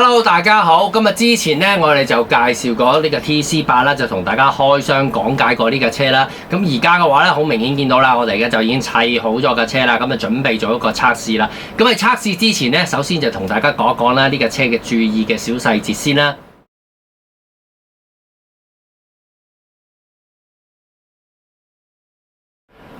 Hello， 大家好。今日之前呢，我哋就介紹過呢個 TC8啦，就同大家開箱講解過呢架車啦。咁而家嘅話呢，好明顯見到啦，我哋而家就已經砌好咗架車啦，咁就準備做一個測試啦。咁喺測試之前呢，首先就同大家講一講啦，呢架車嘅注意嘅小細節先啦。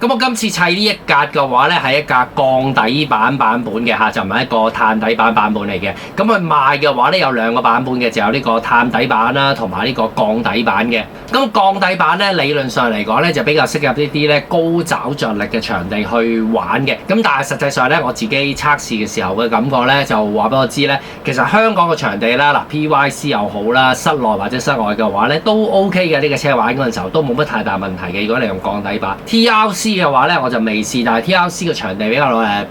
咁我今次砌呢一格嘅話呢，係一架鋼底版本嘅嚇，就唔係一個碳底版本嚟嘅。咁佢賣嘅話呢，有兩個版本嘅，就有呢個碳底版啦，同埋呢個鋼底版嘅。咁鋼底版呢，理論上嚟講呢，就比較適合呢啲呢高找着力嘅場地去玩嘅。咁但係實際上呢，我自己測試嘅時候嘅感覺呢，就話俾我知呢，其實香港嘅場地啦，嗱 PYC 又好啦，室內或者室外嘅話呢，都 OK 嘅。呢個車玩嗰陣時候都冇乜太大問題嘅。如果你用鋼底版 TRC嘅話咧，我就未試，但係 TRC 嘅場地比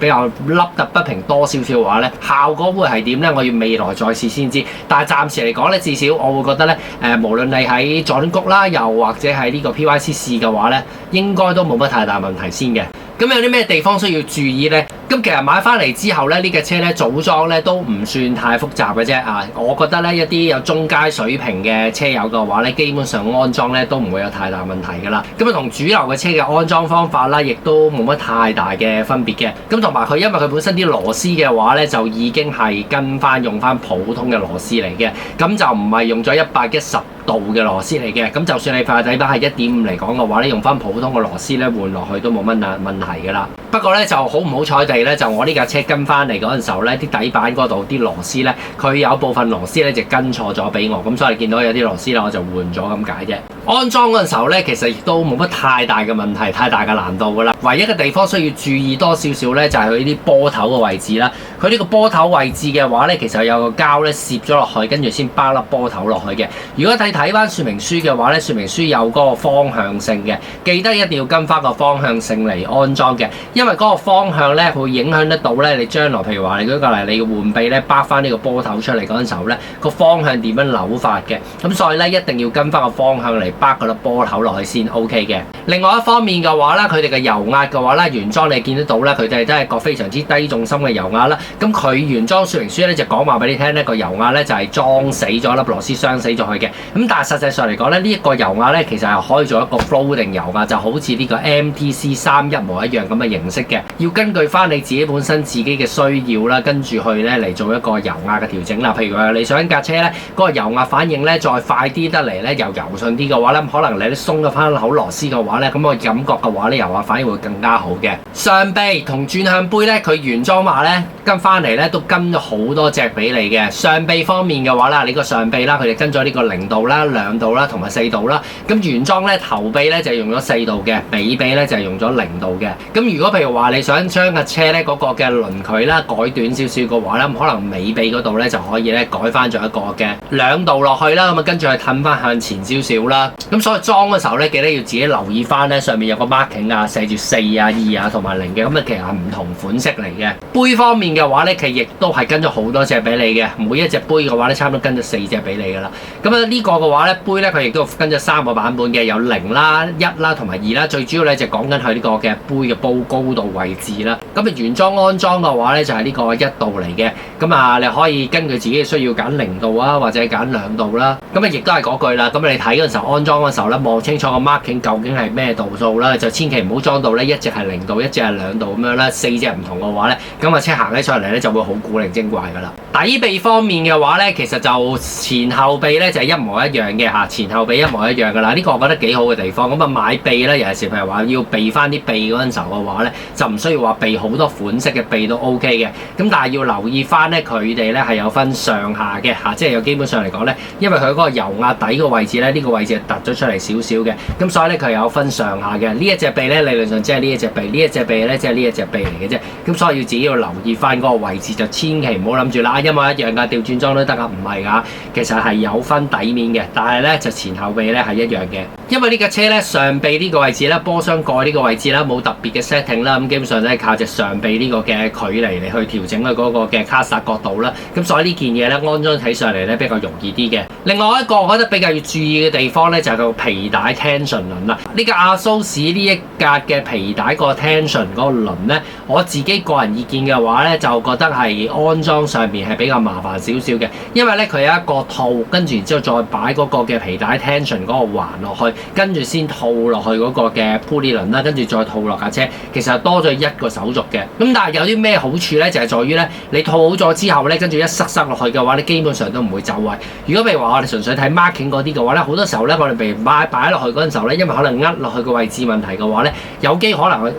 較凹凸不平多少少嘅話咧，效果會係點咧？我要未來再試先知。但係暫時嚟講咧，至少我會覺得咧，無論你喺佐敦谷啦，又或者喺呢個 PYC 試嘅話咧，應該都冇乜太大問題先嘅。咁有啲咩地方需要注意呢？咁其實買翻嚟之後咧，呢架車咧組裝咧都唔算太複雜嘅啫啊！我覺得咧一啲有中階水平嘅車友嘅話咧，基本上安裝咧都唔會有太大問題噶啦。咁啊同主流嘅車嘅安裝方法啦，亦都冇乜太大嘅分別嘅。咁同埋佢因為佢本身啲螺絲嘅話咧，就已經係用翻普通嘅螺絲嚟嘅，咁就唔係用咗110度嘅螺絲嚟嘅。咁就算你塊底板係1.5嚟講嘅話咧，用翻普通嘅螺絲咧換落去都冇乜問題噶啦。不過咧就好唔好彩地咧，就我呢架車跟翻嚟嗰陣時候咧，啲底板嗰度啲螺絲咧，佢有部分螺絲咧就跟錯咗俾我，咁所以你見到有啲螺絲咧我就換咗咁解啫。安裝嗰陣時候咧，其實亦都冇乜太大嘅問題，太大嘅難度噶啦。唯一嘅地方需要注意多少少咧，就係佢呢啲波頭嘅位置啦。佢呢個波頭位置嘅話咧，其實有個膠咧攝咗落去，跟住先包粒波頭落去嘅。如果睇翻說明書嘅話咧，說明書有嗰個方向性嘅，記得一定要跟翻個方向性嚟安裝嘅，因為嗰個方向咧會影響得到咧你將來，譬如話你舉個例，你要換臂咧，包翻呢個波頭出嚟嗰陣時候咧，個方向點樣扭法嘅。咁所以咧一定要跟翻個方向嚟包嗰粒波頭落去先 OK 嘅。另外一方面嘅話咧，佢哋嘅油壓嘅話咧，原裝你見得到咧，佢哋都係個非常之低重心嘅油壓啦。咁佢原裝說明書咧就講話俾你聽咧，個油壓咧就係裝死咗粒螺絲傷死咗佢嘅。咁但係實際上嚟講咧，呢一個油壓咧其實係可以做一個 floating 油壓，就好似呢個 MTC3 一模一樣咁嘅形式嘅。要根據翻你自己本身自己嘅需要啦，跟住去咧嚟做一個油壓嘅調整啦。譬如話你想架車咧嗰個油壓反應咧再快啲得嚟咧，又柔順啲嘅話咧，可能你鬆咗翻口螺絲嘅話咧，咁我感覺嘅話咧油壓反應會更加好嘅。上臂同轉向杯咧，佢原裝話咧跟翻嚟咧都跟咗好多隻俾你嘅。上臂方面嘅話啦，你個上臂啦，佢哋跟咗呢個0度啦、2度啦同埋4度啦。咁原裝咧頭臂咧就用咗4度嘅，尾臂咧就係用咗0度嘅。咁如果譬如話你想將架車咧嗰個嘅輪距啦改短少少嘅話咧，咁可能尾臂嗰度咧就可以咧改翻咗一個嘅2度落去啦。咁啊跟住去褪翻向前少少啦。咁所以裝嘅時候咧，記得要自己留意翻咧，上面有個 marking 啊，寫住4啊、2啊同埋0嘅。咁啊其實係唔同款式嚟嘅。杯方面嘅話咧，其實亦都係跟咗好多隻俾你嘅，每一隻杯嘅話咧，差唔多跟咗4隻俾你噶啦。咁啊呢個嘅話咧，杯咧佢亦都跟咗3個版本嘅，有0啦、1啦同埋2啦。最主要咧就講緊佢呢個嘅杯嘅煲高度位置啦。咁啊原裝安裝嘅話咧就係呢個1度嚟嘅。咁啊你可以根據自己嘅需要揀0度啊，或者揀2度啦。咁啊亦都係嗰句啦。咁你睇嗰陣時候安裝嗰陣時候咧，望清楚個 marking 究竟係咩度數啦，就千祈唔好裝到咧一隻係0度，一隻係2度咁樣啦，4隻唔同嘅話咧，咁啊車行起上嚟咧就會好古靈精怪噶啦。底臂方面嘅話咧，其實就前後臂咧就係一模一樣嘅嚇，前後臂一模一樣噶啦。呢個我覺得幾好嘅地方。咁啊買臂咧，尤其是譬如話要備翻啲臂嗰陣時候嘅話咧，就唔需要話備好多款式嘅臂都 OK 嘅。咁但係要留意翻咧，佢哋咧係有分上下嘅嚇，即係有基本上嚟講咧，因為佢嗰個油壓底個位置咧，呢個位置係突咗出嚟少少嘅。咁所以咧佢有分上下嘅。呢一隻臂咧理論上即係呢一隻臂，呢一隻臂咧即係呢一隻臂嚟嘅啫。咁所以要自己要留意翻嗰個位置，就千祈唔好諗住啦，一模一樣㗎，調轉裝都得㗎，唔係㗎。其實係有分底面嘅，但係咧就前後臂咧係一樣嘅。因為呢架車咧上臂呢個位置咧，波箱蓋呢個位置啦，冇特別嘅 setting 啦，咁基本上咧靠隻上臂呢個嘅距離嚟去調整佢嗰個嘅卡剎角度啦，咁所以呢件嘢咧安裝起上嚟咧比較容易啲嘅。另外一個我覺得比較要注意嘅地方咧就係個皮帶 tension 輪啦。呢架阿蘇士呢一格嘅皮帶個 tension 嗰個輪咧，我自己個人意見嘅話咧，就覺得係安裝上面係比較麻煩少少嘅，因為咧佢有一個套，跟住然之後再擺嗰個嘅皮帶 tension 嗰個環落去，跟住先套落去嗰個嘅 pulley 輪啦，跟住再套落架車，其實多咗一個手續嘅。咁但係有啲咩好處咧？就係在於咧，你套好咗之後咧，跟住一塞落去嘅話，你基本上都唔會走位。如果譬如話我哋純粹睇 marking 嗰啲嘅話咧，好多時候咧，我哋譬如擺落去嗰陣時候咧，因為可能落去個位置問題嘅話咧，有機會可能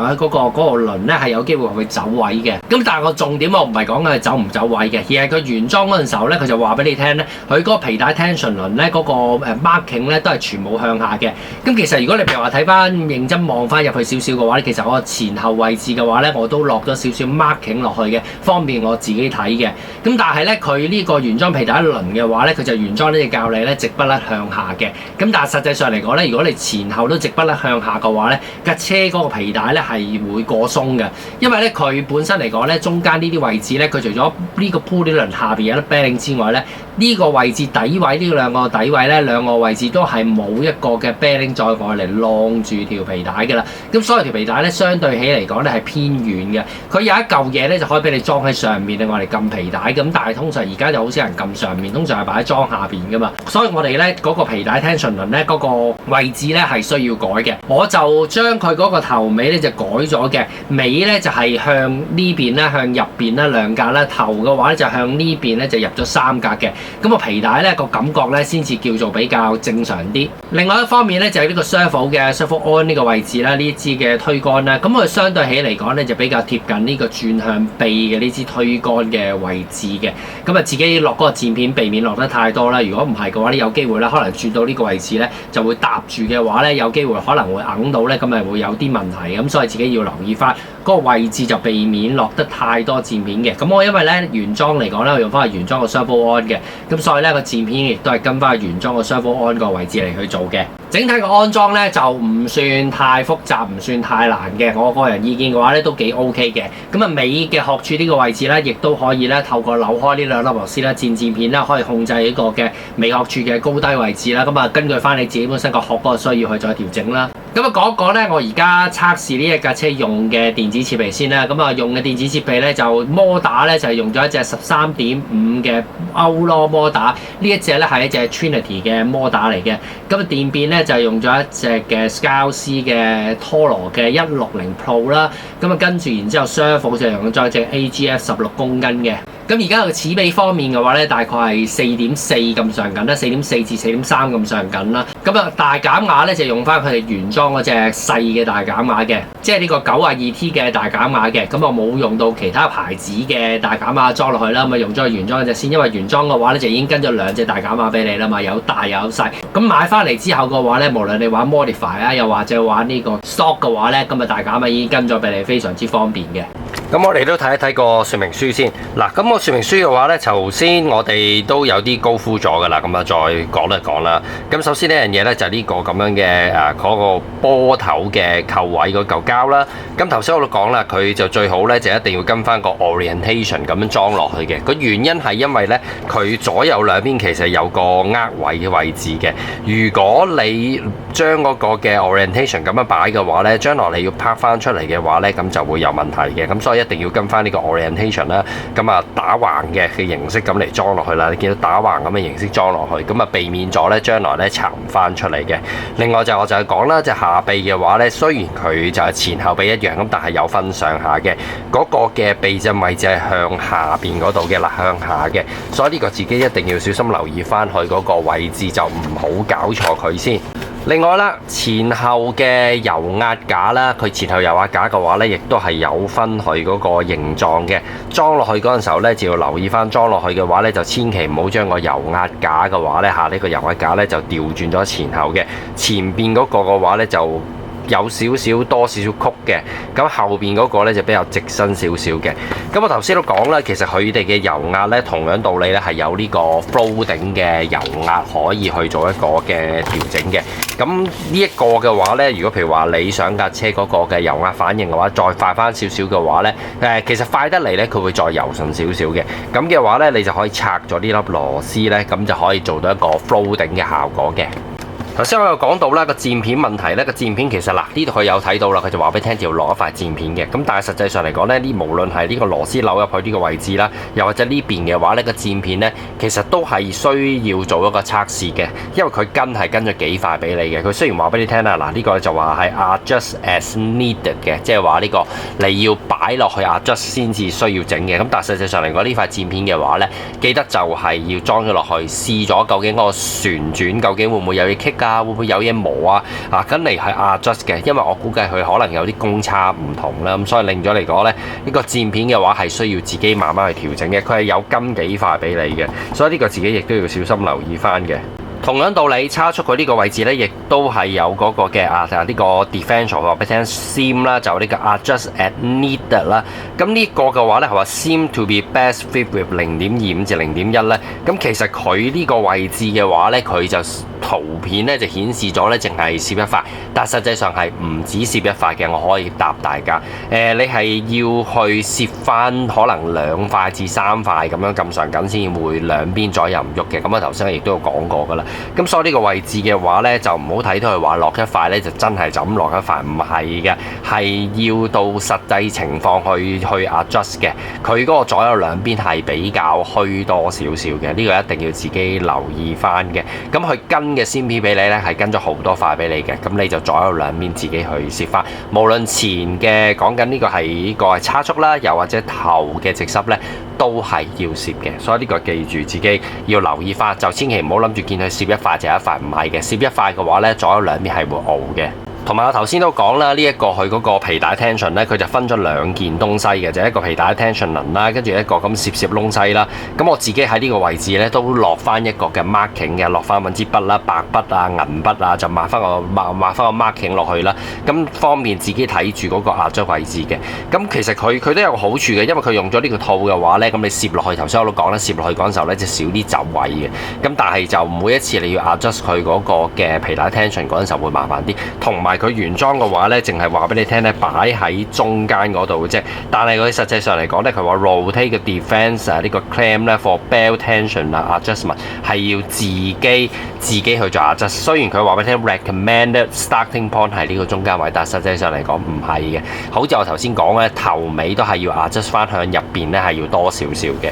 喺嗰個輪咧係有機會會走位嘅。咁但係個重點我唔係講緊係走唔走位嘅，而係佢原裝嗰陣時候咧，佢就話俾你聽咧，佢嗰個皮帶 tension 輪咧嗰個 marking 咧都係全部向下嘅。咁其實如果你譬如話睇翻認真望翻入去少少嘅話咧，其實我前後位置嘅話咧，我都落咗少少 marking 落去嘅，方便我自己睇嘅。咁但係咧，佢呢個原裝皮帶輪嘅話咧，佢就原裝呢隻教你咧直不甩向下嘅。咁但係實際上嚟講咧，如果你前後都直不甩向下嘅話咧，架車嗰個皮帶咧係會過鬆嘅，因為咧佢本身嚟講咧，中間呢啲位置咧，佢除咗呢個 pulley 輪下邊有粒 bearing 之外咧，呢個位置底位呢兩個底位咧，兩個位置都係冇一個嘅 bearing 再過嚟晾住條皮帶㗎啦。咁所以條皮帶咧相對起嚟講咧係偏軟嘅。佢有一嚿嘢咧就可以俾你裝喺上面，我哋撳皮帶咁，但係通常而家就好少人撳上面，通常係擺喺裝下邊㗎嘛。所以我哋咧嗰個皮帶 tension 輪咧嗰個位置咧係需要改嘅。我就將佢嗰個頭尾咧就改咗嘅，尾咧就係向呢邊啦，向入邊啦兩格啦，頭嘅話咧就向呢邊咧就入咗三格嘅。咁個皮帶咧個感覺咧先至叫做比較正常啲。另外一方面咧就係呢個 servo 嘅 servo on 呢個位置啦，呢支嘅推桿啦，咁佢相對起嚟講咧就比較貼近呢個轉向臂嘅呢支推桿嘅位置嘅。咁啊自己落嗰個墊片避免落得太多啦。如果唔係嘅話咧，有機會咧可能轉到呢個位置咧就會搭住嘅話咧，有機會可能會硬到咧，咁咪會有啲問題。咁所以自己要留意翻嗰個位置，就避免落得太多墊片嘅。咁我因為咧原裝嚟講咧，我用翻係原裝個 servo on 嘅，咁所以咧個墊片亦都係跟翻原裝個 servo on 個位置嚟去做嘅。整體個安裝咧就唔算太複雜，唔算太難嘅。我個人意見嘅話咧都幾 OK 嘅。咁啊尾嘅殼柱呢個位置咧，亦都可以咧透過扭開呢兩粒螺絲啦、墊片啦，可以控制呢個嘅尾殼柱嘅高低位置啦。咁啊根據翻你自己本身個殼嗰個需要去再調整啦。咁啊講一講咧，我而家測試呢一架車用嘅電子設備先啦。咁啊用嘅電子設備咧就摩打咧就係用咗一隻13.5嘅歐羅摩打，呢一隻咧係一隻 Trinity 嘅摩打嚟嘅。咁啊電變咧就係用咗一隻嘅 Scalzi 嘅 Toro 嘅160 Pro 啦。咁啊跟住然之後 servo 就用咗一隻 AGF 16公斤嘅。咁而家個齒比方面嘅話咧，大概係4.4咁上緊啦，4.4至4.3咁上緊啦。咁啊大減壓咧就用翻佢哋原裝嗰隻細嘅大減壓嘅，即係呢個 92T 嘅大減壓嘅。咁啊冇用到其他牌子嘅大減壓裝落去啦，咁啊用咗原裝嗰隻先，因為原裝嘅話咧就已經跟咗兩隻大減壓俾你啦嘛，有大有細。咁買翻嚟之後嘅話咧，無論你玩 modify 啊，又或者玩呢個 stock 嘅話咧，咁啊大減壓已經跟咗俾你，非常之方便嘅。咁我哋都睇一睇個說明書先。嗱，咁個說明書嘅話咧，頭先我哋都有啲高呼咗噶啦，咁啊再講一講啦。咁首先呢樣嘢咧就係呢個咁樣嘅嗰個波頭嘅扣位嗰嚿膠啦。咁頭先我都講啦，佢就最好咧就一定要跟翻個 orientation 咁樣裝落去嘅。個原因係因為咧佢左右兩邊其實有個握位嘅位置嘅。如果你將嗰個嘅 orientation 咁樣擺嘅話咧，將來你要拍翻出嚟嘅話咧，咁就會有問題嘅。咁所以一定要跟翻呢個 orientation 啦，咁啊打橫嘅形式咁嚟裝落去啦。你見到打橫咁嘅形式裝落去，咁啊避免咗咧將來咧撐唔翻出嚟嘅。另外我就係講啦，下臂嘅話咧，雖然佢就係前後臂一樣咁，但係有分上下嘅。嗰個嘅避震位置係向下邊嗰度嘅啦，向下嘅。所以呢個自己一定要小心留意翻佢嗰個位置，就唔好搞錯佢先。另外啦，前後嘅油壓架啦，佢前後油壓架嘅話咧，亦都係有分佢嗰個形狀嘅。裝落去嗰陣時候咧，就要留意翻裝落去嘅話咧，就千祈唔好將個油壓架嘅話咧呢個油壓架咧就調轉咗前後嘅。前邊嗰個嘅話咧就有少少多少少曲嘅，咁後邊嗰個咧就比較直身少少嘅。咁我頭先都講啦，其實佢哋嘅油壓咧同樣道理咧係有呢個 floating 嘅油壓可以去做一個嘅調整嘅。咁呢一個嘅話咧，如果譬如話你想架車嗰個嘅油壓反應嘅話，再快翻少少嘅話咧，其實快得嚟咧佢會再柔順少少嘅。咁嘅話咧，你就可以拆咗呢粒螺絲咧，咁就可以做到一個 floating 嘅效果嘅。頭先我有講到啦，個漸片問題咧，個漸片其實嗱呢度佢有睇到啦，佢就話俾你聽要落一塊漸片嘅。咁但係實際上嚟講咧，呢無論係呢個螺絲扭入去呢個位置啦，又或者呢邊嘅話呢個漸片咧，其實都係需要做一個測試嘅，因為佢跟咗幾塊俾你嘅。佢雖然話俾你聽啦，嗱呢個就話係 adjust as needed 嘅，即係話呢個你要擺落去 adjust 先至需要整嘅。咁但係實際上嚟講呢塊漸片嘅話咧，記得就係要裝咗落去試咗，究竟嗰個旋轉究竟會唔會有嘢棘啊？會唔會有嘢磨啊？咁嚟係 adjust 嘅，因為我估計佢可能有啲公差唔同啦，咁所以令咗嚟講咧，呢個漸片嘅話係需要自己慢慢去調整嘅，佢係有跟幾塊俾你嘅，所以呢個自己亦都要小心留意翻嘅。同樣道理，差速佢呢個位置咧，亦都係有嗰個嘅呢個 differential 話俾你聽 seam 啦，就呢個 adjust at needed 啦。咁呢個嘅話咧係話 seem to be best fit with 0.25至0.1咧。咁其實佢呢個位置嘅話咧，佢就圖片咧就顯示咗咧淨係攝一塊，但實際上係唔止攝一塊嘅。我可以答大家，你係要去攝翻可能2塊至3塊咁樣咁上緊先會兩邊左右唔喐嘅。咁我頭先亦都有講過噶啦。咁所以呢個位置嘅話咧，就唔好睇到佢話落一塊咧，就真係就咁落一塊，唔係嘅，係要到實際情況去 adjust 嘅。佢嗰個左右兩邊係比較虛多少少嘅，呢個一定要自己留意翻嘅。咁佢跟嘅 CP 俾你咧，係跟咗好多塊俾你嘅，咁你就左右兩邊自己去攝翻。無論前嘅講緊呢個係差速啦，又或者頭嘅直濕咧，都係要攝嘅。所以呢個記住自己要留意翻，就千祈唔好諗住見佢攝一塊就一塊，唔係嘅。攝一塊嘅話咧，左右兩邊係會拗嘅。同埋我頭先都講啦，呢一個佢嗰個皮帶 tension 咧，佢就分咗兩件東西嘅，就一個皮帶 tension 輪啦，跟住一個咁攝窿西啦。咁我自己喺呢個位置咧都落翻一個嘅 marking 嘅，落翻揾支筆啦、白筆啊、銀筆啊，就抹翻個 marking 落去啦。咁方便自己睇住嗰個壓縮位置嘅。咁其實佢都有個好處嘅，因為佢用咗呢個套嘅話咧，咁你攝落去頭先我都講啦，攝落去嗰陣時候咧就少啲走位嘅。咁但係就每一次你要 adjust 佢嗰個嘅皮帶 tension 嗰陣時候會麻煩啲，同埋佢原裝嘅話咧，淨係話俾你聽咧，擺喺中間嗰度嘅啫。但係佢實際上嚟講咧，佢話 rotate 嘅 defense 啊，呢個 clamp 咧 for belt tension 啊 adjustment 係要自己去做 adjust。雖然佢話俾你聽 recommended starting point 係呢個中間位，但係實際上嚟講唔係嘅。好似我頭先講咧，頭尾都係要 adjust 翻向入邊咧，係要多少少嘅。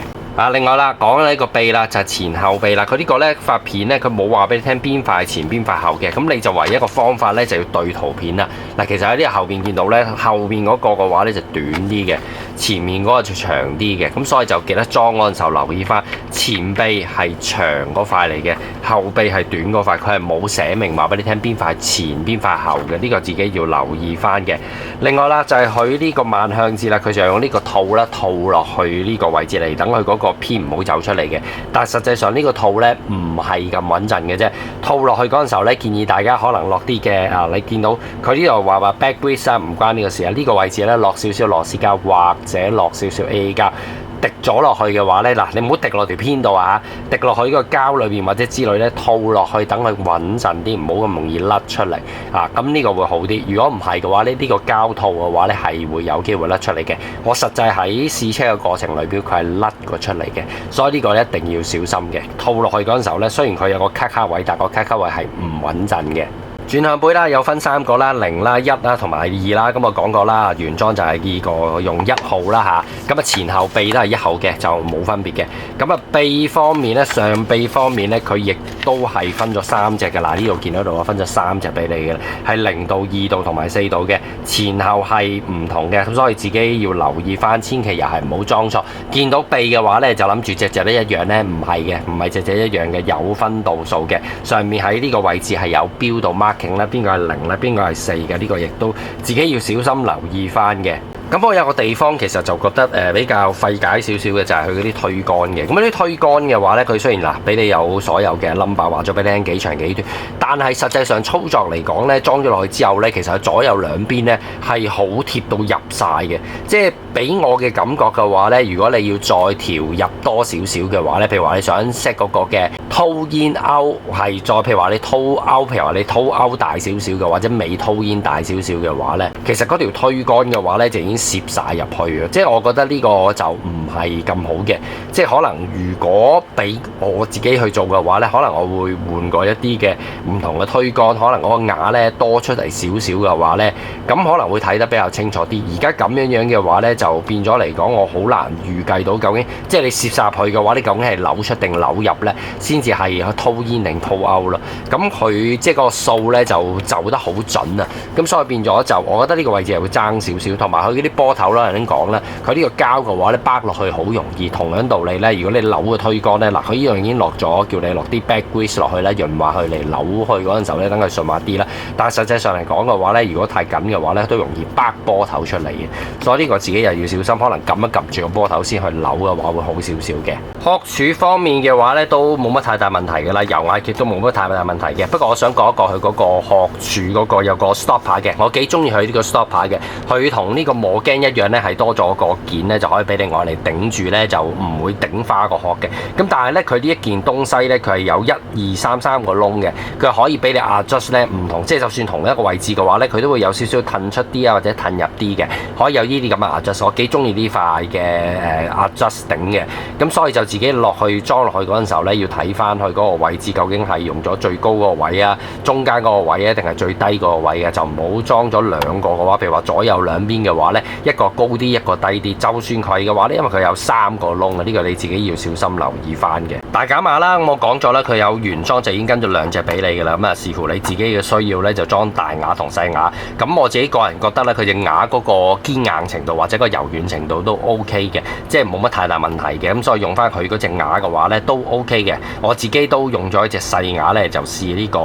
另外啦，講呢個臂啦，就係前後臂啦。佢呢個呢塊片呢，佢冇話俾你聽邊塊前邊塊後嘅。咁你就唯一一個方法呢，就要對圖片啦。嗱，其實喺呢個後邊見到呢，後邊嗰個嘅話呢，就短啲嘅，前面嗰個就長啲嘅。咁所以就記得裝嗰陣時候留意翻，前臂係長嗰塊嚟嘅，後臂係短嗰塊。佢係冇寫明話俾你聽邊塊前邊塊後嘅，呢個自己要留意翻嘅。另外啦，就係佢呢個萬向節啦，佢就用呢個套啦，套落去呢個位置嚟，等佢嗰個偏唔好走出嚟嘅。但係實際上呢個套呢唔係咁穩陣嘅啫。套落去嗰陣時候呢，建議大家可能落啲嘅你見到佢呢度話 back grease 啊，唔關呢個事啊。呢個位置呢，落少少螺絲膠或者落少少 A 膠。滴咗落去嘅話呢，嗱，你唔好滴落條片度啊，滴落去個膠裏邊或者之類呢，套落去等佢穩陣啲，唔好咁容易甩出嚟啊。咁呢個會好啲。如果唔係嘅話呢，呢個膠套嘅話呢係會有機會甩出嚟嘅。我實際喺試車嘅過程裏邊，佢係甩過出嚟嘅，所以呢個一定要小心嘅。套落去嗰陣時候呢，雖然佢有個卡卡位，但個卡卡位係唔穩陣嘅。轉向杯啦，有分3個啦，0啦、1啦同埋2啦。咁我講過啦，原裝就係呢個用1號啦嚇。咁前後臂都係1號嘅，就冇分別嘅。咁臂方面咧，上臂方面咧，佢亦都係分咗3隻嘅。嗱，呢度見到度我分咗3隻俾你嘅，係0度、2度同埋4度嘅，前後係唔同嘅。咁所以自己要留意翻，千祈又係唔好裝錯。見到臂嘅話咧，就諗住隻隻都一樣咧，唔係嘅，唔係隻隻一樣嘅，有分度數嘅。上面喺呢個位置係有標到 marking 啦，邊個係0咧，邊個係4嘅，呢個亦都自己要小心留意翻嘅。咁我有個地方其實就覺得比較費解少少嘅就係佢嗰啲推杆嘅。咁嗰啲推杆嘅話咧，佢雖然嗱俾你有所有嘅 number 話咗俾你聽幾長幾短，但係實際上操作嚟講咧，裝咗落去之後咧，其實佢左右兩邊咧係好貼到入晒嘅。即係俾我嘅感覺嘅話咧，如果你要再調入多少少嘅話咧，譬如話你想 set 嗰個嘅掏煙勾係再譬如話你掏勾，譬如話你掏勾大少少嘅，或者尾掏煙大少少嘅話咧，其實嗰條推杆嘅話咧就已經攝晒入去嘅。即係我覺得呢個就唔係咁好嘅。即係可能如果俾我自己去做嘅話咧，可能我會換過一啲嘅唔同嘅推杆，可能嗰個瓦咧多出嚟少少嘅話咧，咁可能會睇得比較清楚啲。而家咁樣嘅話咧，就變咗嚟講，我好難預計到究竟即係你攝晒入去嘅話，你究竟係扭出定扭入咧，先至係掏煙定掏勾咯。咁佢即係個數咧就得好準啊。咁所以變咗就，我覺得呢個位置係會爭少少，同埋佢嗰啲波頭啦，頭先講啦，佢呢個膠嘅話咧，掰落去好容易。同樣道理咧，如果你扭個推杆咧，嗱佢呢樣已經落咗，叫你落啲 back grease 落去咧，潤滑佢嚟扭去嗰陣時候咧，等佢順滑啲啦。但係實際上嚟講嘅話咧，如果太緊嘅話咧，都容易掰波頭出嚟嘅。所以呢個自己又要小心，可能撳一撳住個波頭先去扭嘅話，會好少少嘅。殼柱方面嘅話咧，都冇乜太大問題嘅啦，油壓亦都冇乜太大問題嘅。不過我想講一個佢嗰個殼柱嗰個有個 stopper 嘅，我幾中意佢呢個 stopper 嘅。佢同呢個磨鏡一樣咧，係多咗個件咧，就可以俾你愛嚟頂住咧，就唔會頂花個殼嘅。咁但係咧，佢呢一件東西咧，佢係有1、2、3個窿嘅，佢可以俾你 adjust 咧唔同，即係就算同一個位置嘅話咧，佢都會有少少褪出啲啊，或者褪入啲嘅，可以有呢啲咁嘅 adjust。我幾中意呢塊嘅adjust 頂嘅，咁所以就自己落去裝落去嗰陣時候咧，要睇翻佢嗰個位置究竟係用咗最高嗰個位啊，中間嗰個位啊，定係最低嗰個位啊，就唔好裝咗兩個嘅話，譬如話左右兩邊嘅話咧，一個高啲，一個低啲。就算佢嘅話咧，因為佢有3個窿啊，呢個你自己要小心留意翻嘅。大減碼啦，我講咗啦，佢有原裝就已經跟咗2隻俾你噶啦，咁啊視乎你自己嘅需要咧，就裝大瓦同細瓦。咁我自己個人覺得咧，佢隻瓦嗰個堅硬程度或者個柔軟程度都 OK 嘅，即係冇乜太大問題嘅。咁所以用翻佢嗰隻瓦嘅話咧都 OK 嘅。我自己都用咗一隻細瓦咧，就試呢個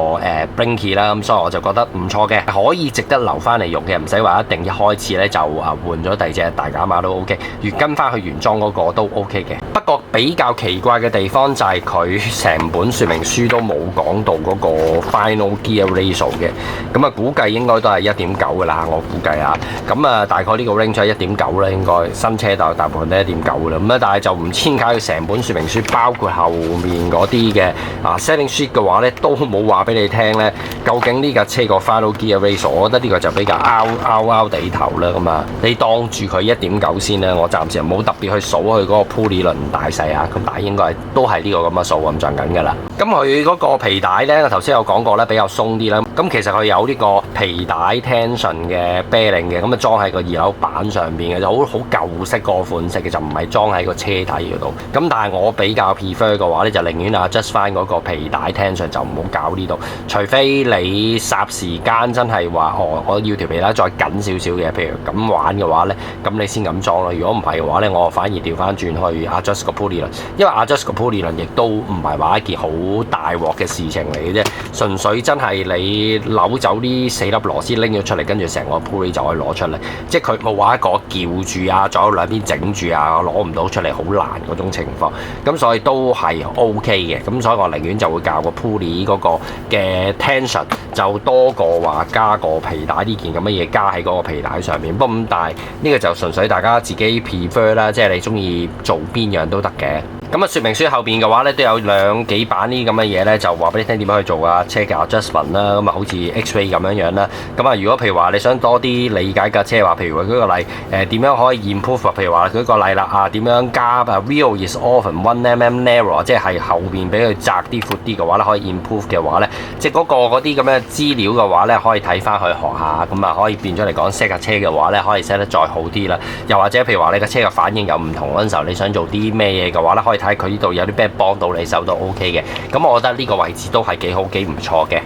Blinky 啦，咁所以我就覺得唔錯嘅，可以值得留翻嚟用嘅，唔使話一定一開始咧就換咗第二隻大減碼都 OK， 如跟翻去原裝嗰個都 OK 嘅。不過比較奇怪嘅地方就係佢成本說明書都冇講到嗰個 Final Gear Ratio 嘅，咁啊估計應該都係 1.9 嘅啦，我估計啊，咁啊大概呢個 range 係 1.9 啦，應該新車大部分都 1.9 嘅啦，咁啊但係就唔知點解佢成本說明書包括後面嗰啲嘅setting sheet 嘅話咧，都冇話俾你聽咧，究竟呢架車個 Final Gear Ratio， 我覺得呢個就比較拗地頭啦，咁啊你當住佢 1.9 先啦，我暫時冇特別去數佢嗰個 pulley 輪大細啊，咁但係應該都係呢個咁嘅數咁上緊㗎啦。咁佢嗰個皮帶咧，我頭先有講過咧，比較鬆啲啦。咁其實佢有呢個皮帶 tension 嘅 bearing 嘅，咁啊裝喺個2樓板上邊嘅，就好舊式嗰個款式嘅，就唔係裝喺個車底嗰度。咁但係我比較 prefer 嘅話咧，就寧願adjust 翻嗰個皮帶 tension， 就唔好搞呢度。除非你霎時間真係話我要條皮帶再緊少少嘅，譬如咁玩嘅話咧，咁你先咁裝咯。如果唔係嘅話咧，我反而調翻轉去 adjust 個 pulley 輪，因為 adjust 個 pulley輪亦都唔係話一件好大鑊嘅事情嚟嘅啫，純粹真係你扭走呢4粒螺絲拎咗出嚟，跟住成個 pulley 就可以攞出嚟，即係佢冇話一個撬住啊，左右兩邊整住啊，攞唔到出嚟好難嗰種情況，咁所以都係 OK 嘅，咁所以我寧願就會教個 pulley 嗰個嘅 tension 就多過話加個皮帶呢件咁嘅嘢加喺嗰個皮帶上面。不過咁但係呢個就純粹大家自己 prefer 啦，即係你中意做邊樣都得嘅。咁啊，說明書後邊嘅話咧，都有2幾版呢啲咁嘅嘢咧，就話俾你聽點樣去做啊車嘅 adjustment 啦。咁啊，好似 X-ray 咁樣樣啦。咁啊，如果譬如話你想多啲理解架車，話譬如話舉個例，點樣可以 improve？譬如話舉個例啦，點樣加 wheel is often 1mm narrow， 即係後邊俾佢窄啲、闊啲嘅話咧，可以 improve 嘅話咧，即係嗰啲咁嘅資料嘅話咧，可以睇翻去學下。咁啊，可以變咗嚟講 set 架車嘅話咧，可以 set 得再好啲啦。又或者譬如話你架車嘅反應有唔同嗰陣時候，你想做啲咩嘢嘅話咧，可以睇佢呢度有啲咩幫到你手都 OK 嘅，咁我覺得呢個位置都係幾好幾唔錯嘅。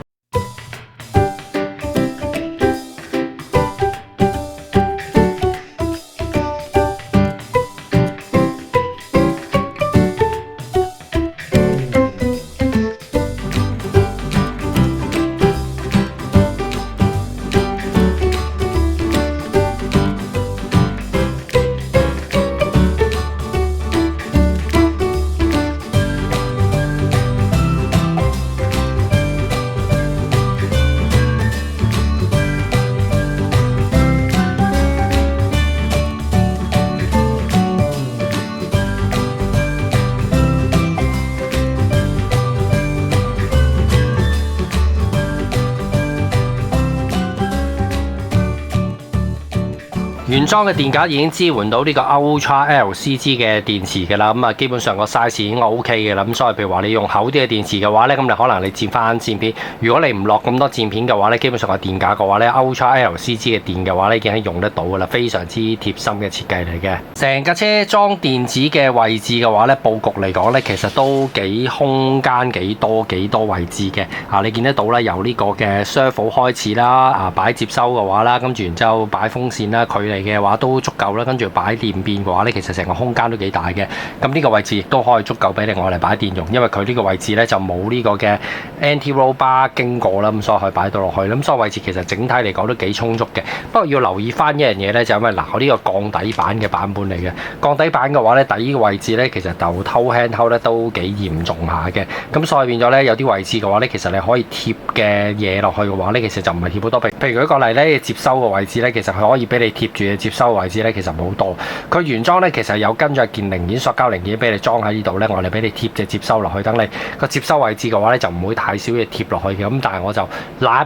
原裝嘅電架已經支援到呢個 Ultra LCG 嘅電池嘅啦，咁啊基本上個 size 已經 OK 嘅啦。咁所以譬如話你用厚啲嘅電池嘅話咧，咁你可能你佔翻佔片。如果你唔落咁多佔片嘅話咧，基本上個電架嘅話咧 Ultra LCG 嘅電嘅話咧已經係用得到嘅啦，非常之貼心嘅設計嚟嘅。成架車裝電子嘅位置嘅話咧，佈局嚟講咧，其實都幾空間幾多位置嘅。你見得到啦，由呢個嘅 servo 開始啦，擺接收嘅話啦，跟住然之後擺風扇啦，距離嘅話都足夠啦，跟住擺電變嘅話咧，其實成個空間都幾大嘅。咁呢個位置亦都可以足夠俾你我嚟擺電用，因為佢呢個位置咧就冇呢個嘅 anti-roll bar 經過啦，咁所以可以擺到落去。咁所以位置其實整體嚟講都幾充足嘅。不過要留意翻一樣嘢咧，就因為我呢個鋼底板嘅版本嚟嘅，鋼底板嘅話咧，底嘅位置咧其實就偷輕偷得都幾嚴重下嘅。咁所以變咗咧，有啲位置嘅話咧，其實你可以貼嘅嘢落去嘅話咧，其實就唔係貼好多。譬如舉個例咧，接收嘅位置咧，其實佢可以俾你貼住嘅接收位置咧，其實冇好多。佢原裝咧其實有跟住一件零件、塑膠零件俾你裝喺呢度咧，我哋俾你貼隻接收落去，等你個接收位置嘅話咧就唔會太少嘢貼落去嘅。咁但係我就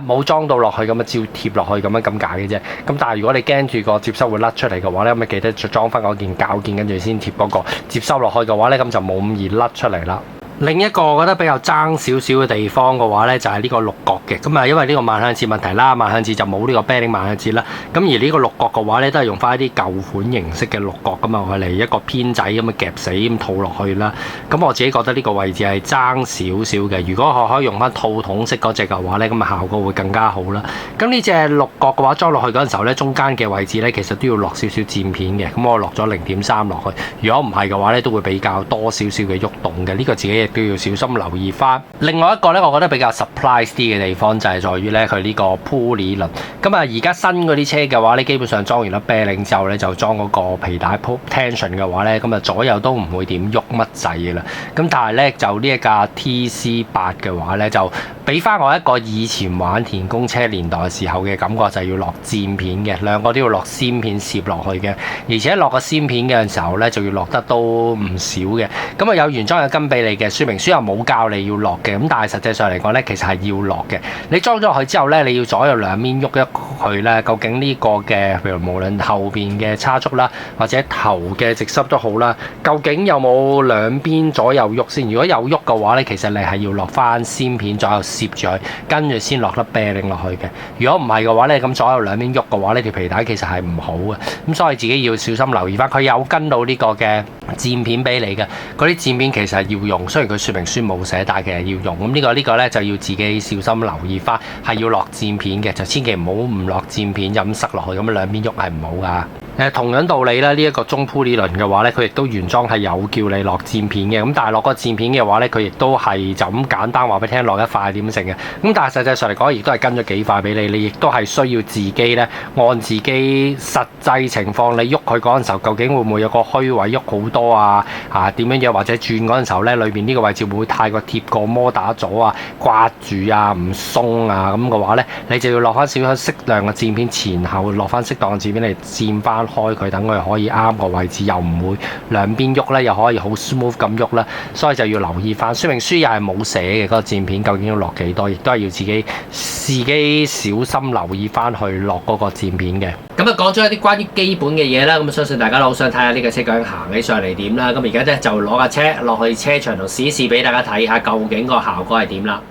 冇裝到落去咁啊，照貼落去咁解嘅啫。咁但係如果你驚住個接收會甩出嚟嘅話咧，咁咪記得裝翻嗰件膠件，跟住先貼嗰個接收落去嘅話咧，咁就冇咁易甩出嚟啦。另一個我覺得比較爭少少嘅地方嘅話呢，就係呢個六角嘅。咁啊，因為呢個萬向節問題啦，萬向節就冇呢個 bearing 萬向節啦。咁而呢個六角嘅話呢，都係用翻一啲舊款形式嘅六角咁啊，嚟一個偏仔咁啊夾死咁套落去啦。咁我自己覺得呢個位置係爭少少嘅。如果我可以用翻套筒式嗰隻嘅話呢，咁啊效果會更加好啦。咁呢隻六角嘅話裝落去嗰陣時候呢，中間嘅位置呢，其實都要落少少漸片嘅。咁我落咗0.3落去。如果唔係嘅話呢，都會比較多少少嘅喐動嘅。呢個自己都要小心留意翻。另外一個咧，我覺得比較 surprise 啲嘅地方就係在於咧，佢呢個 pulley 輪。咁啊，而家新嗰啲車嘅話咧，基本上裝完粒 bearing 之後咧，就裝嗰個皮帶 tension 嘅話咧，咁啊左右都唔會點喐乜滯嘅啦。咁但係咧，就呢一架 TC8 嘅話咧，就俾翻我一個以前玩田公車年代時候嘅感覺，就係要落漸片嘅，兩個都要落先片攝落去嘅，而且落個先片嘅時候咧，就要落得都唔少嘅。咁啊，有原裝嘅跟俾你嘅說明書又冇教你要落嘅，咁但係實際上嚟講咧，其實係要落嘅。你裝咗落去之後咧，你要左右兩邊喐一佢咧，究竟呢個嘅譬如無論後邊嘅叉足啦，或者頭嘅直濕都好啦，究竟有冇兩邊左右喐先？如果有喐嘅話咧，其實你係要落翻先片左右攝住佢，跟住先落粒 bearing 落去嘅。如果唔係嘅話咧，咁左右兩邊喐嘅話呢條皮帶其實係唔好嘅。咁所以自己要小心留意翻，佢有跟到呢個嘅漸片俾你嘅，嗰啲漸片其實係要用，雖然佢說明書冇寫，但係其實要用。咁呢個咧就要自己小心留意翻，係要落漸片嘅，就千祈唔好唔落漸片就咁塞落去，咁兩邊喐係唔好噶。同樣道理啦，呢一個中鋪理論嘅話咧，佢亦都原裝係有叫你落漸片嘅，咁但係落個漸片嘅話咧，佢亦都係就咁簡單話俾你聽落一塊點成嘅，咁但係實際上嚟講，亦都係跟咗幾塊俾你，你亦都係需要自己咧按自己實際情況，你喐佢嗰陣時候，究竟會唔會有個虛位喐好多啊？點樣樣或者轉嗰陣時候咧，裏邊呢個位置會唔會太過貼過摩打咗啊、刮住啊、唔鬆啊咁嘅話咧，你就要落翻少少適量嘅漸片，前後落翻適當嘅漸片嚟漸翻開佢，等佢可以啱個位置，又唔會兩邊喐咧，又可以好 smooth 咁喐啦。所以就要留意翻，說明書又係冇寫嘅嗰個漸片究竟要落幾多，亦都係要自己小心留意翻去落嗰個漸片嘅。咁啊，講咗一啲關於基本嘅嘢啦，咁相信大家都好想睇下呢個車究竟行起上嚟點啦。咁而家咧就攞架車落去車場度試一試俾大家睇下究竟個效果係點啦。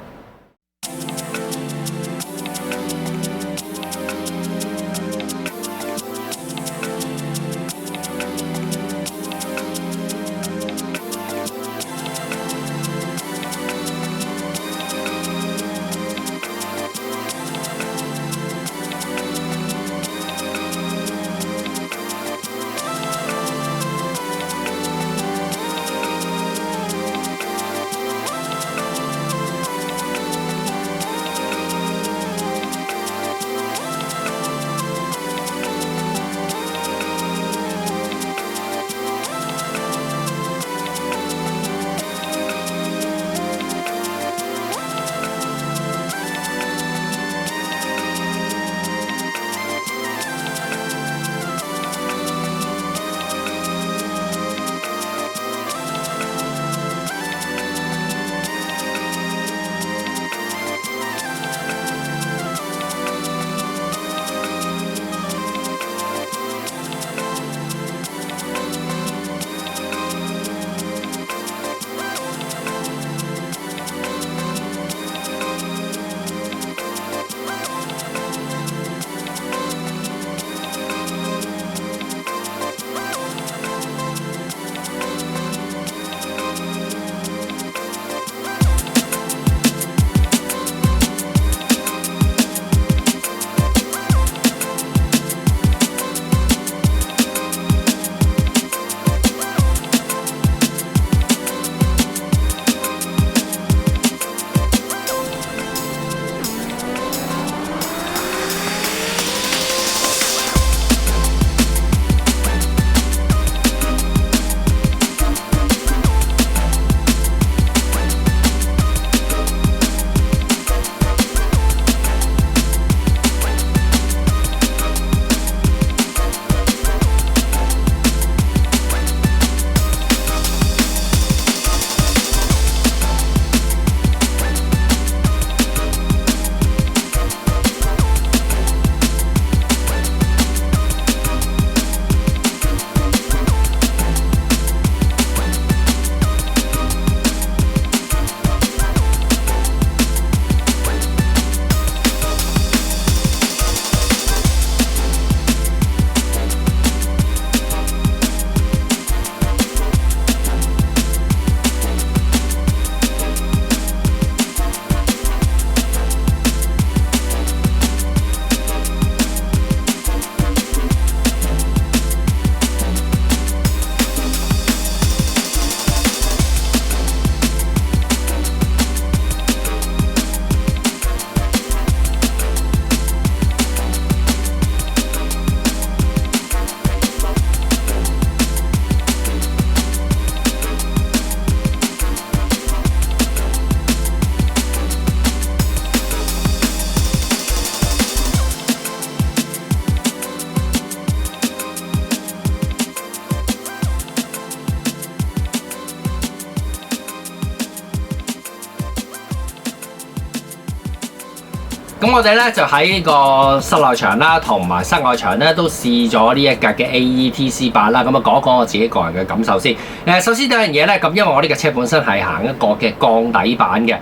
咁我哋咧就喺呢個室內場啦，同埋室外場咧都試咗呢一架嘅 AETC8啦。咁啊講一講我自己個人嘅感受先。首先第一樣嘢咧，咁因為我呢架車本身係行一個嘅鋼底板嘅，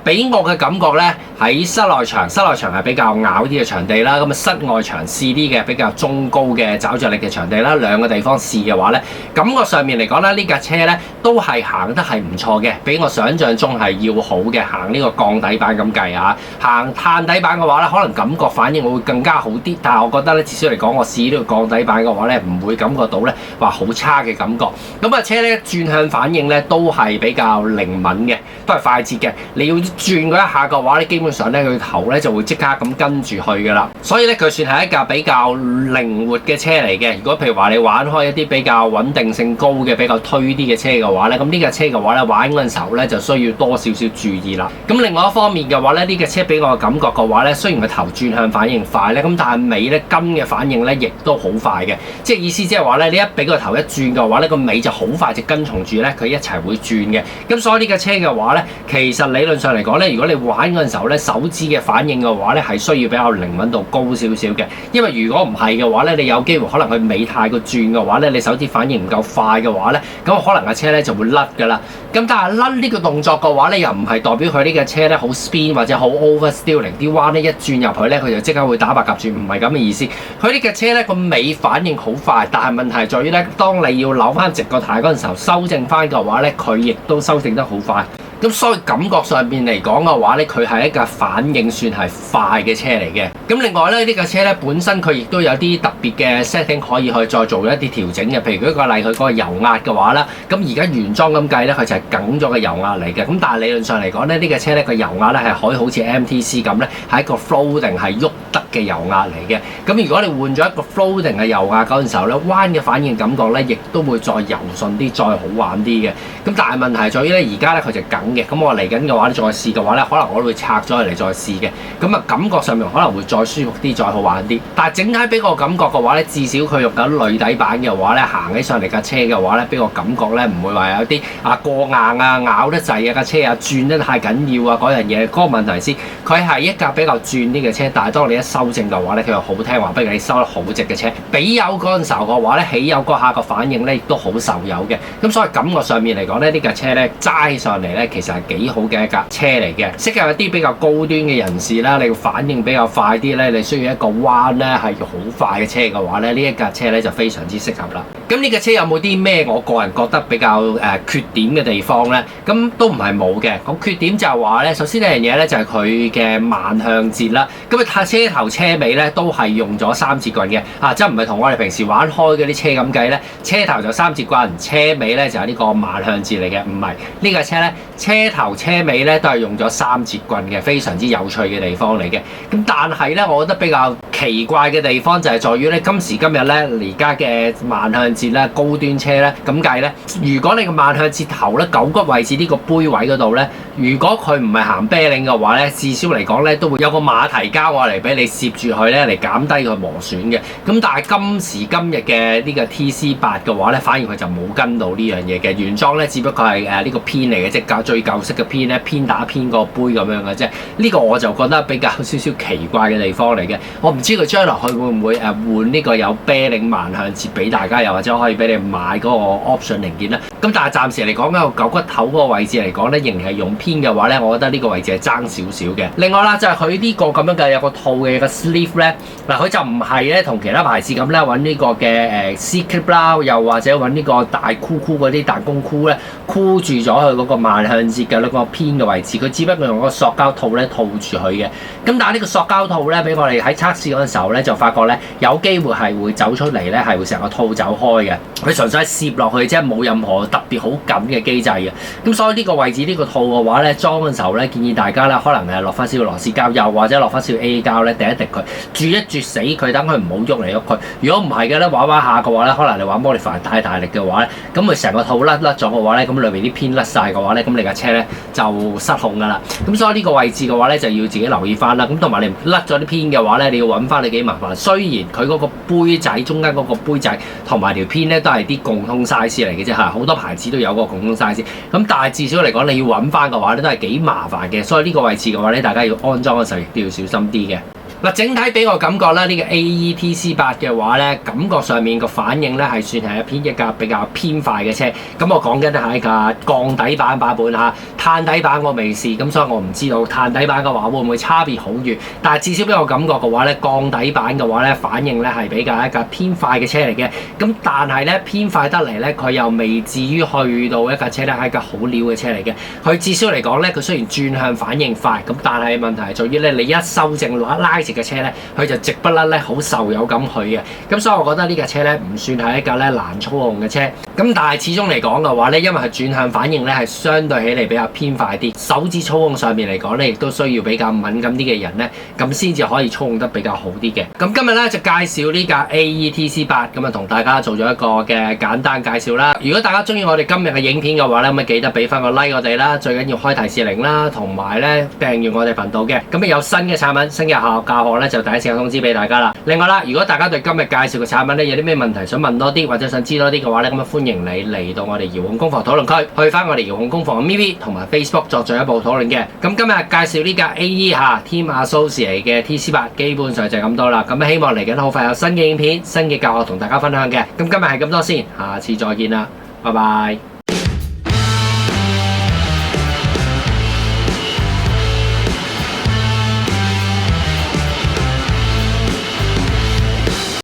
俾我嘅感覺咧喺室內場係比較拗啲嘅場地啦。咁啊室外場試啲嘅比較中高嘅抓着力嘅場地啦，兩個地方試嘅話咧，感覺上面嚟講咧呢架車咧都係行得係唔錯嘅，比我想象中係要好嘅。行呢個鋼底板咁計啊，行碳底板嘅話咧，可能感覺反應會更加好啲。但係我覺得咧，至少嚟講，我試呢個鋼底板嘅話咧，唔會感覺到咧話好差嘅感覺。咁啊，車咧轉向反應咧都係比較靈敏嘅，都係快捷嘅。你要轉嗰一下嘅話咧，基本上咧佢頭咧就會即刻咁跟住去㗎啦。所以咧佢算係一架比較靈活嘅車嚟嘅。如果譬如話你玩開一啲比較穩定性高嘅、比較推啲嘅車嘅話咧，咁呢架車嘅話咧玩嗰陣時候咧就需要多少少注意啦。咁另外一方面嘅話咧，呢架車俾我嘅感覺嘅話咧，雖然個頭轉向反應快咧，咁但係尾咧跟嘅反應咧，亦都好快嘅。即係意思即係話咧，你一俾個頭一轉嘅話咧，個尾就好快就跟從住咧，佢一齊會轉嘅。咁所以呢架車嘅話咧，其實理論上嚟講咧，如果你玩嗰陣時候咧，手指嘅反應嘅話咧，係需要比較靈敏度高少少嘅。因為如果唔係嘅話咧，你有機會可能佢尾太過轉嘅話咧，你手指反應唔夠快嘅話咧，咁可能架車咧就會甩㗎啦。咁但係甩呢個動作嘅話咧，又唔係代表佢呢架車咧好 spin 或者好 oversteering，啲彎咧一轉入去咧，佢就即刻會打白鴿轉，唔係咁嘅意思。佢呢架車咧個尾反應好快，但係問題在於咧，當你要扭翻直個軚嗰陣時候，修正翻嘅話咧，佢亦都修正得好快。咁所以感覺上邊嚟講嘅話咧，佢係一架反應算係快嘅車嚟嘅。咁另外咧，呢架車咧本身佢亦都有啲特別嘅 setting 可以去再做一啲調整嘅。譬如舉個例，佢嗰個油壓嘅話啦，咁而家原裝咁計咧，佢就係梗咗嘅油壓嚟嘅。咁但係理論上嚟講咧，呢架車咧個油壓咧係可以好似 MTC 咁咧，係一個 floating 係喐得嘅油壓嚟嘅。咁如果你換咗一個 floating 嘅油壓嗰陣時候咧，彎嘅反應感覺咧，亦都會再柔順啲，再好玩啲嘅。咁但係問題在於咧，而家咧佢就梗嘅。咁我嚟緊嘅話咧，再試嘅話咧，可能我都會拆咗佢嚟再試嘅。咁啊，感覺上面可能會再舒服啲，再好玩啲。但係整體俾我感覺嘅話咧，至少佢用緊鋁底板嘅話咧，行起上嚟架車嘅話咧，俾我感覺咧唔會話有啲過硬啊、咬得滯啊架車啊、轉得太緊要啊嗰樣嘢。嗰個問題先，佢係一架比較轉啲嘅車，但係當你一修正嘅話咧，佢又好聽話，不如你收得好直嘅車。俾油嗰陣時候嘅話咧，起油嗰下個反應咧亦都好受油嘅。咁所以感覺上面嚟講咧，呢架車咧揸上嚟咧，其實係幾好嘅一架車嚟嘅。適合一啲比較高端嘅人士啦，你要反應比較快啲咧，你需要一個彎咧係好快嘅車嘅話咧，呢一架車咧就非常之適合啦。咁呢架車有冇啲咩我個人覺得比較缺點嘅地方咧？咁都唔係冇嘅。咁缺點就係話咧，首先呢樣嘢咧就係佢嘅慢向節啦。咁啊，車頭車尾咧都係用咗三節棍嘅，即係唔係同我哋平時玩開嗰啲車咁計咧？車頭就三節棍，車尾咧就係呢個慢向節嚟嘅，唔係呢架車咧，車頭車尾咧都係用咗三節棍嘅，非常之有趣嘅地方嚟嘅。咁但係咧，我覺得比較奇怪嘅地方就係在於咧，今時今日咧而家嘅慢向節咧，高端車咧咁計咧，如果你個慢向節頭咧狗骨位置呢個杯位嗰度咧，如果佢唔係行啤令嘅話咧，至少嚟講咧都會有個馬蹄膠嚟俾你攝住佢咧嚟減低佢磨損嘅。咁但係今時今日嘅呢個 TC8嘅話咧，反而佢就冇跟到呢樣嘢嘅。原裝咧只不過係呢個偏嚟嘅，即係最舊式嘅偏咧，偏打偏個杯咁樣嘅啫。呢個我就覺得比較少少奇怪嘅地方嚟嘅。我唔知佢將來佢會唔會換呢個有啤令慢向節俾大家，又或者可以俾你買嗰個 option 零件啦。咁但係暫時嚟講咧，個狗骨頭嗰個位置嚟講咧，仍然係用偏嘅話咧，我覺得呢個位置係爭少少嘅。另外啦，就係佢呢個咁樣嘅有個套嘅個 sleeve 咧，嗱佢就唔係咧同其他牌子咁咧揾呢個嘅C-clip 啦，又或者揾呢個大箍嗰啲彈弓箍咧箍住咗佢嗰個慢向節嘅嗰個偏嘅位置，佢只不過用個塑膠套咧套住佢嘅。咁但係呢個塑膠套咧，俾我哋喺測試嗰陣時候咧，就發覺咧有機會係會走出嚟咧，係會成個套走開嘅。佢純粹係攝落去，即係冇任何特別好緊嘅機制嘅。咁所以呢個位置呢個套嘅話咧，裝嘅時候咧，建議大家咧可能係落翻少少螺絲膠，又或者落翻少少 A 膠咧，滴一滴佢，注一注死佢，等佢唔好喐嚟喐去。如果唔係嘅咧，玩下嘅話咧，可能你玩 modify 太大力嘅話咧，咁佢成個套甩咗嘅話咧，咁裏面啲偏甩晒嘅話咧，咁你架車咧就失控㗎啦。咁所以呢個位置嘅話咧，就要自己留意翻啦。咁同埋你甩咗啲偏嘅話咧，你要揾翻你幾麻煩。雖然佢嗰個杯仔中間嗰個杯仔同埋條條片咧都係啲共通 size 嚟嘅啫嚇，好多牌子都有個共通 size。咁但係至少嚟講，你要揾翻嘅話咧，都係幾麻煩嘅。所以呢個位置嘅話咧，大家要安裝嘅時候亦都要小心啲嘅。嗱，整體俾我感覺咧，呢個 AE-TC8 嘅話咧，感覺上面個反應咧係算係一架比較偏快嘅車。咁我講緊係一架鋼底版版本嚇，碳底版我未試，咁所以我唔知道碳底版嘅話會唔會差別好遠。但係至少俾我感覺嘅話咧，鋼底版嘅話咧，反應咧係比較一架偏快嘅車嚟嘅。咁但係咧偏快得嚟咧，佢又未至於去到一架車咧係一架好料嘅車嚟嘅。佢至少嚟講咧，佢雖然轉向反應快，咁但係問題係在於咧，你一修正拉直嘅車咧，佢就直不甩咧，好受油咁去嘅。咁所以我覺得呢架車咧唔算係一架咧難操控嘅車。咁但係始終嚟講嘅話咧，因為佢轉向反應咧係相對起嚟比較偏快啲，手指操控上面嚟講咧，亦都需要比較敏感啲嘅人咧，咁先至可以操控得比較好啲嘅。咁今日咧就介紹呢架 AE-TC8，咁啊同大家做咗一個嘅簡單介紹啦。如果大家中意我哋今日嘅影片嘅話咧，咁啊記得俾翻個 like 我哋啦，最緊要開提示鈴啦，同埋咧訂閱我哋頻道嘅。咁啊有新嘅產品、新嘅教學咧，就第一時間通知俾大家啦。另外啦，如果大家對今日介紹嘅產品咧有啲咩問題想問多啲，或者想知多啲嘅話咧，咁啊歡迎你嚟到我哋遙控工房討論區，去翻我哋遙控工房嘅 MV 同埋 Facebook 作進一步討論嘅。咁今日介紹呢架 AE Team Associate 嘅 TC8，基本上就係咁多啦。咁希望嚟緊好快有新嘅影片、新嘅教學同大家分享嘅。咁今日係咁多先，下次再見啦，拜拜。